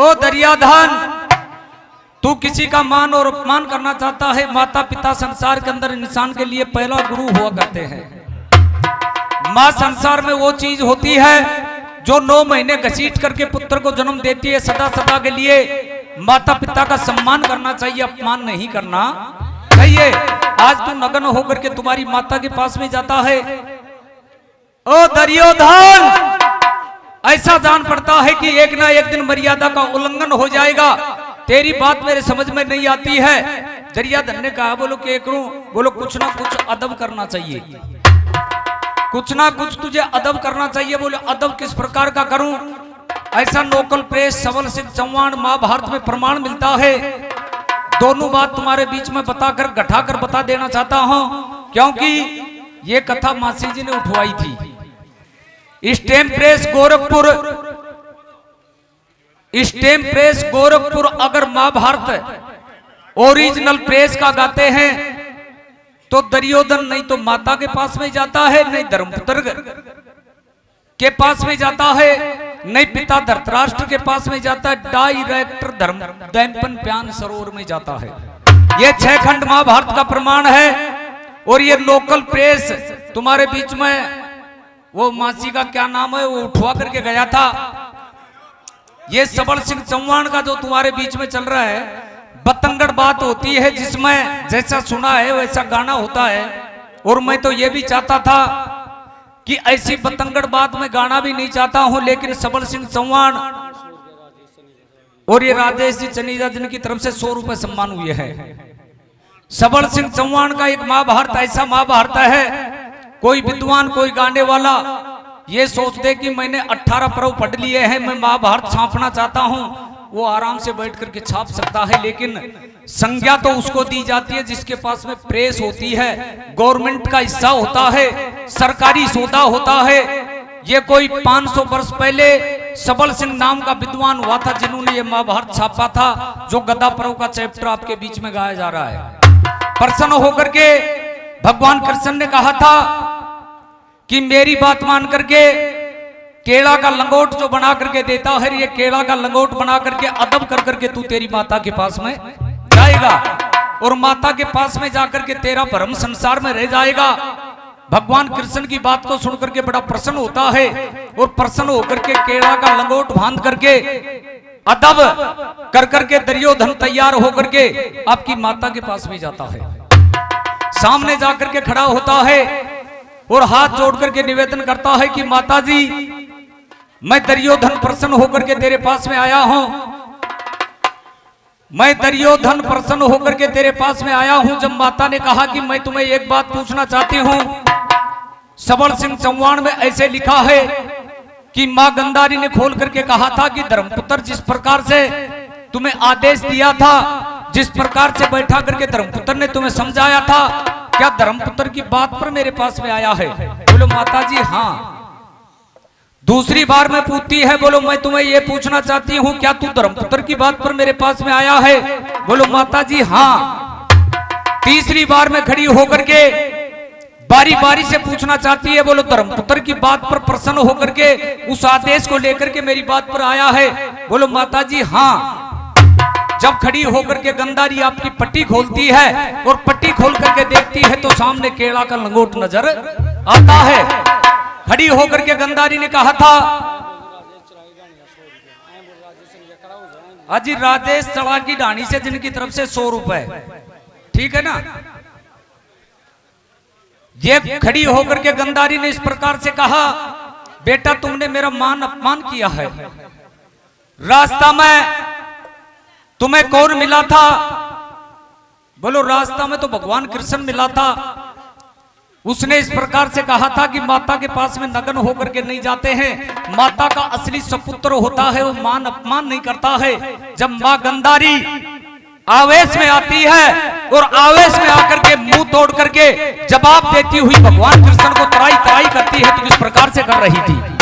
ओ दरियाधन, तू किसी का मान और अपमान करना चाहता है। माता पिता संसार के अंदर इंसान के लिए पहला गुरु हुआ करते हैं। माँ संसार में वो चीज होती है जो 9 महीने घसीट करके पुत्र को जन्म देती है। सदा सदा के लिए माता पिता का सम्मान करना चाहिए, अपमान नहीं करना चाहिए। आज तू नग्न होकर के तुम्हारी माता के पास में जाता है। ओ दुर्योधन, ऐसा जान पड़ता है कि एक ना एक दिन मर्यादा का उल्लंघन हो जाएगा। तेरी बात मेरे समझ में नहीं आती है। दुर्योधन ने कहा, बोलो क्या करूं? बोलो कुछ ना कुछ अदब करना चाहिए, कुछ ना कुछ तुझे अदब करना चाहिए। बोले अदब किस प्रकार का करूं? ऐसा लोकल प्रेस सबल सिंह चौहान महाभारत में प्रमाण मिलता है। दोनों बात तुम्हारे बीच में बताकर घटाकर बता देना चाहता हूं, क्योंकि ये कथा मासी जी ने उठवाई थी। स्टेम प्रेस गोरखपुर अगर महाभारत ओरिजिनल प्रेस का गाते हैं तो दुर्योधन नहीं तो माता के पास में जाता है, नहीं धर्मपुत्र के पास में जाता है, नहीं पिता धृतराष्ट्र के पास में जाता है, डायरेक्टर धर्मदैंपन प्यान सरोवर में जाता है। ये 6 खंड महाभारत का प्रमाण है। और ये लोकल प्रेस तुम्हारे बीच में, वो मासी का क्या नाम है, वो उठवा करके गया था। ये सबल सिंह चौहान का जो तुम्हारे बीच में चल रहा है, बतंगड़ बात होती है जिसमें जैसा सुना है वैसा गाना होता है। और मैं तो ये भी चाहता था कि ऐसी बतंगड़ बात में गाना भी नहीं चाहता हूं, लेकिन सबल सिंह चौहान और ये राजेश जी चनीजा जिनकी तरफ से 100 रुपए सम्मान हुए हैं। सबल सिंह चौहान का एक महाभारत ऐसा महाभारत है, कोई विद्वान कोई गाने वाला ये सोचते कि मैंने 18 पर्व पढ़ लिए हैं, मैं महाभारत छापना चाहता हूं, वो आराम से बैठ करके छाप सकता है। लेकिन संज्ञा तो उसको दी जाती है जिसके पास में प्रेस होती है, गवर्नमेंट का हिस्सा होता है, सरकारी सौदा होता है। ये कोई 500 वर्ष पहले सबल सिंह नाम का विद्वान हुआ था जिन्होंने ये महाभारत छापा था, जो गदा पर्व का चैप्टर आपके बीच में गाया जा रहा है। प्रसन्न होकर के भगवान कृष्ण ने कहा था कि मेरी बात मान करके केला का लंगोट जो बना करके देता है, ये केला का लंगोट बना करके अदब कर करके तू तेरी माता के पास में जाएगा और माता के पास में जाकर के तेरा भ्रम संसार में रह जाएगा। भगवान कृष्ण की बात को सुन करके बड़ा प्रसन्न होता है और प्रसन्न होकर के केला का लंगोट बांध करके अदब कर करके दुर्योधन तैयार होकर के आपकी माता के पास में जाता है। सामने जाकर के खड़ा होता है और हाथ जोड़ करके निवेदन करता है कि माता जी, मैं दुर्योधन प्रसन्न होकर के तेरे पास में आया हूं, मैं दुर्योधन प्रसन्न होकर के तेरे पास में आया हूं। जब माता ने कहा कि मैं तुम्हें एक बात पूछना चाहती हूं, सबल सिंह चौहान में ऐसे लिखा है कि मां गंधारी ने खोल करके कहा था कि धर्मपुत्र जिस प्रकार से तुम्हें आदेश दिया था, जिस प्रकार से बैठा करके धर्मपुत्र ने तुम्हें समझाया था, क्या धर्मपुत्र की बात पर मेरे पास में आया है? बोलो माता जी हाँ। दूसरी बार में पूछती है, बोलो मैं तुम्हें ये पूछना चाहती हूँ, क्या तू धर्मपुत्र की बात पर मेरे पास में आया है? बोलो माता जी हाँ। तीसरी बार में खड़ी होकर के बारी बारी से पूछना चाहती है, बोलो धर्मपुत्र की बात पर प्रसन्न होकर के उस आदेश को लेकर के मेरी बात पर आया है? बोलो माता जी हाँ। जब खड़ी होकर के गंधारी आपकी पट्टी खोलती है और पट्टी खोल करके देखती है तो सामने केला का लंगोट नजर आता है। खड़ी होकर के गंधारी ने कहा था, अजी राजेश चढ़ा की ढाणी से जिनकी तरफ से 100 रुपए, ठीक है ना। ये खड़ी होकर के गंधारी ने इस प्रकार से कहा, बेटा तुमने मेरा मान अपमान किया है। रास्ता में तुम्हें कौन मिला था? बोलो रास्ता में तो भगवान कृष्ण मिला था। उसने इस प्रकार से कहा था कि माता के पास में नग्न होकर के नहीं जाते हैं, माता का असली सपुत्र होता है, वो मान अपमान नहीं करता है। जब मां गंधारी आवेश में आती है और आवेश में आकर के मुंह तोड़ करके जवाब देती हुई भगवान कृष्ण को तराई तराई करती है, तो किस प्रकार से कर रही थी?